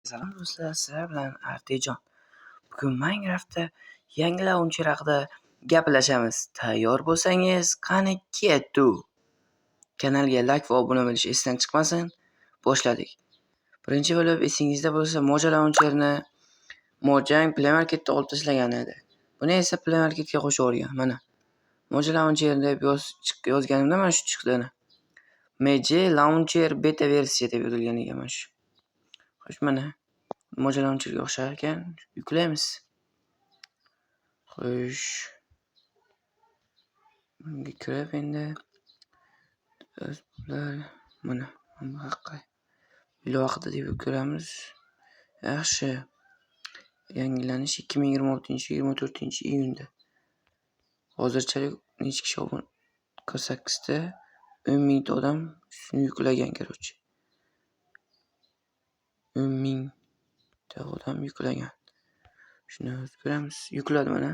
Salom do'stlar, sizlar bilan Artejon. Bugun Minecraftda yangi launcher haqida gaplashamiz. Tayyor bo'lsangiz, qani ketu. Kanalga like va obuna bo'lish esdan chiqmasin. Boshladik. Birinchi bo'lib esingizda bo'lsa, Moja launcherni Mojang Play Marketda olib tashlagan edi. Buni esa Play Marketga qo'shib yuborgan. Mana Moja launcher deb yozganimda mana shu chiqdi. Moja launcher beta versiya deb yozilgan ekan mana shu. Xo'sh, mana Moja launcherga o'xshar ekan. Yuklaymiz. Xo'sh. Bunga kirib endi mana haqqa vaqtida deb ko'ramiz. Yaxshi. Yangilanish 2026-24-iyunda. Hozirchalik necha kishi obuna 48 ta 10 mingta odam shuni yuklagan короче. 10 mingta odam yuklagan. Shuni ko'ramiz. Yukladi mana.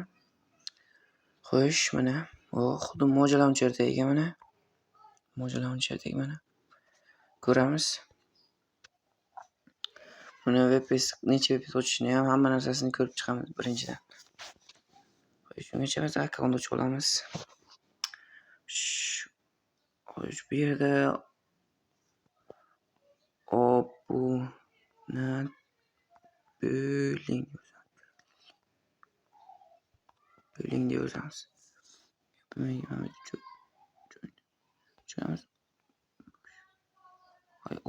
Xo'sh, mana xuddi Moja launcherdek mana. Moja launcherdek mana. Ko'ramiz. Buni VPS necha VPS ochishni ham hamma narsasini ko'rib chiqamiz birinchidan. Xo'sh, shungacha biz akkaunt ochib olamiz. Xo'sh, bu yerda obuna bo'ling deb yozamiz.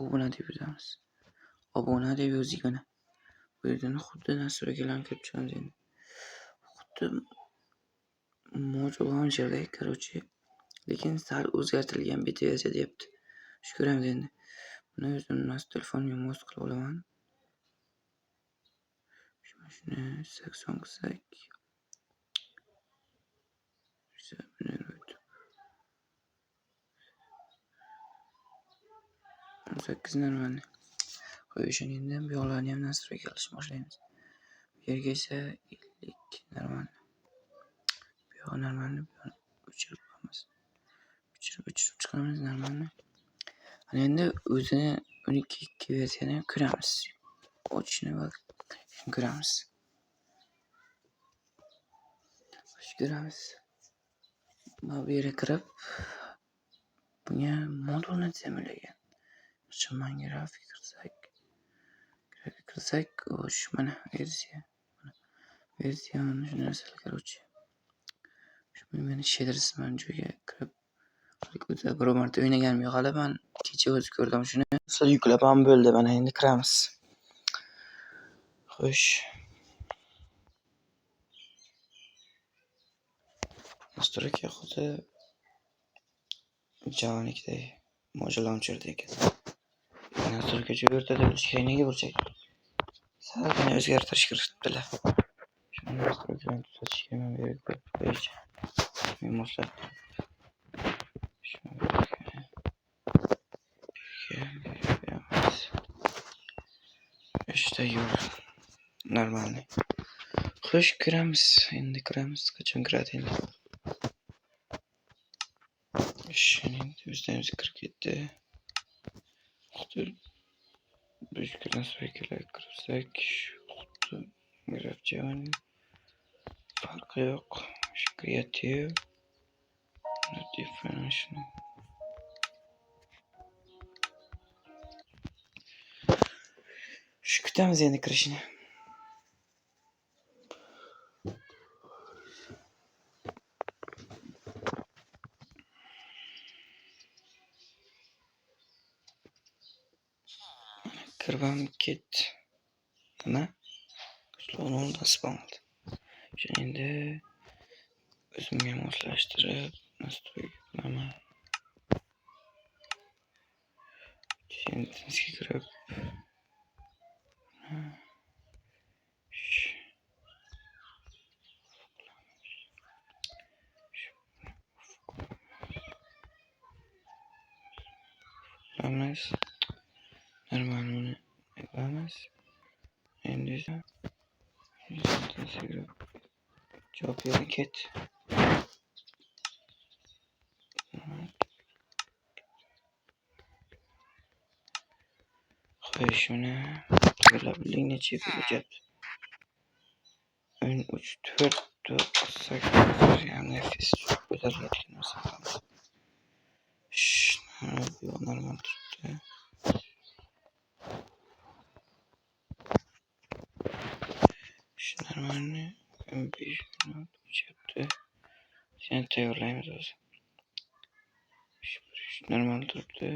Obuna deb yozamiz. Obuna deb yozdik mana. Bu yerdan xuddi nastroykalarni kirib chiqamiz endi. Xuddi Moja launcherdek короче, lekin sal o'zgartirilgan beta versiya deyapti. Shu ko'ramiz endi. Buni o'zimning telefonimga mos qilib olaman. Shuni 80 qilsak. 18 normal. Qo'yish endi bu yoqlarni ham nastroyka qilishni boshlaymiz. Bu yerga esa 50 normal. Bu yoq normalni o'chirib chiqamiz normalni. Ana endi o'zini 12 versiyani ko'ramiz. Ochishni va ko'ramiz. Ko'ramiz. Mana bu yerga kirib bunga modulni tizimlagan. Minecraft kirsak, xo'sh, mana versiya shu narsalar короче. Shu meni shedersman joyga kirib o'zi biror marta o'ynaganim yo'q hali, men kecha o'zi ko'rdim shuni. Sizlar yuklab ham bo'ldi, mana endi kiramiz. Xo'sh. Nastroyka xuddi Javanikdek, Moja launcherdek. Nastroyka joy o'rtada bo'lishga nega burchak? Salgina o'zgartirish kiritdilar. Shuni nastroykalarni tuzatishga men berib qo'yish. Men moslab. İşte yo'l normalniy. Xo'sh, kiramiz. Endi kiramiz. Qachon kiradi endi? Shuning o'zimiz kirib ketdi. Xuddi biz nastroykalar kirsak, xuddi Minecraft farqi yo'q. Creative definition. Shu kutamiz endi kirishini. Kirvam ket. Nima? Uslubni nasib oldi. Shuni endi o'zimga moslashtirib, nastroyka qilaman. Sentensiga kirib normal buni qilamiz. Endi sentensiga javob berib ket. Xo'sh, shuni Bilabilding necha hujjat. 3, 4, 8 nefis ko'tarilayotgan narsa. Normal turibdi. Normalni 5 minut o'tyapti. Seni tayyorlaymiz o'zi. Normal turibdi.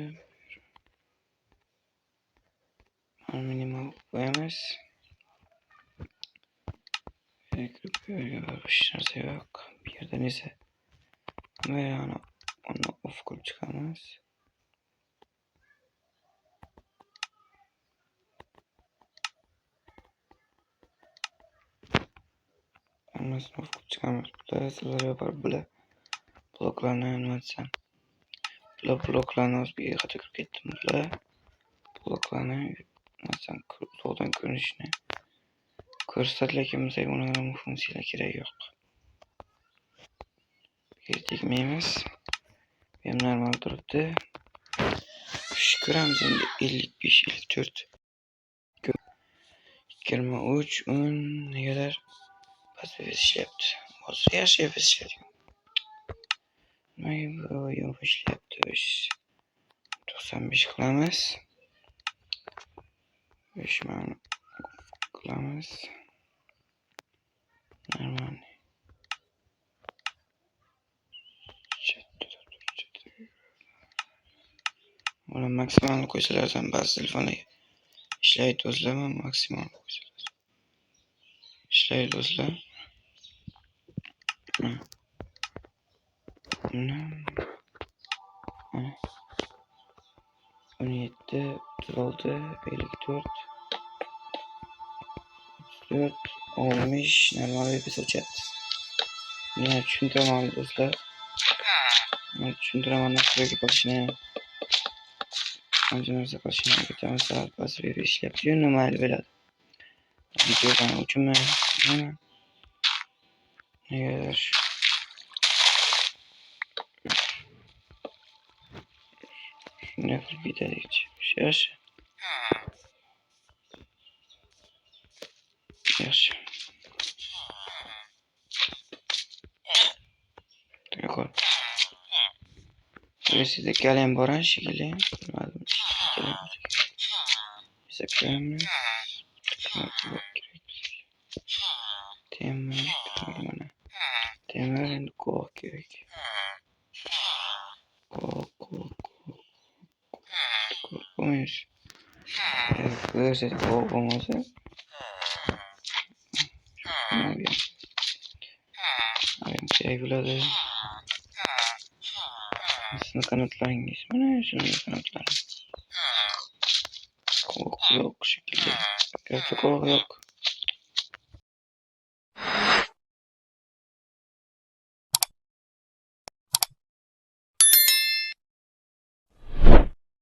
Minimal qo'yamiz. Hech narsa yo'q. Bu yerdan esa uni off qilib chiqamiz. Hammasini off qilib chiqamiz. Sizlarga bular bloklarni nima desam. Bloklarni o'ziga qayta kirib ketdim. Bular bloklarni nasam uzoqdan ko'rinishini ko'rsatadi, lekin bizga uning funksiyalar kerak yo'q. Tegmaymiz. Ham normal turibdi. Ko'ramiz endi 55, 54, 23, 10 negadir pasif ishlayapti. Hozir yaxshi ishlayapti. Nimaga bu yo'q ishlayapti? 95 qilamiz. 5 ma'no qilamiz. Normal. Buni maksimal qo'ysalar ham ba'zi telefonlarga ishlaydi o'zlar, maksimal qo'ysalar. İşlaydi o'zlar. 17, 36, 54, 34, 15 normal bir so'chat. Buni tushuntiraman do'stlar. Tushuntiraman nasıl qilishni. Qancha narsa qilishni aytamiz, pasif ishlayapti. Mayli bo'ladi. Videodan uchunmi? Negadir shunday qilib bitadi. Yaxshi. Yaxshi. D'accord. Sizda kalem boran shekilli. Saklayamiz. Temir endi ko'q kerak. Qo'ymiz. Ko'rsak ko'q bo'lmasa. Kerak bo'ladi. Sizning qanotlaringiz mana shunday qanotlar. Ko'q yo'q shekilli. Ko'q yo'q.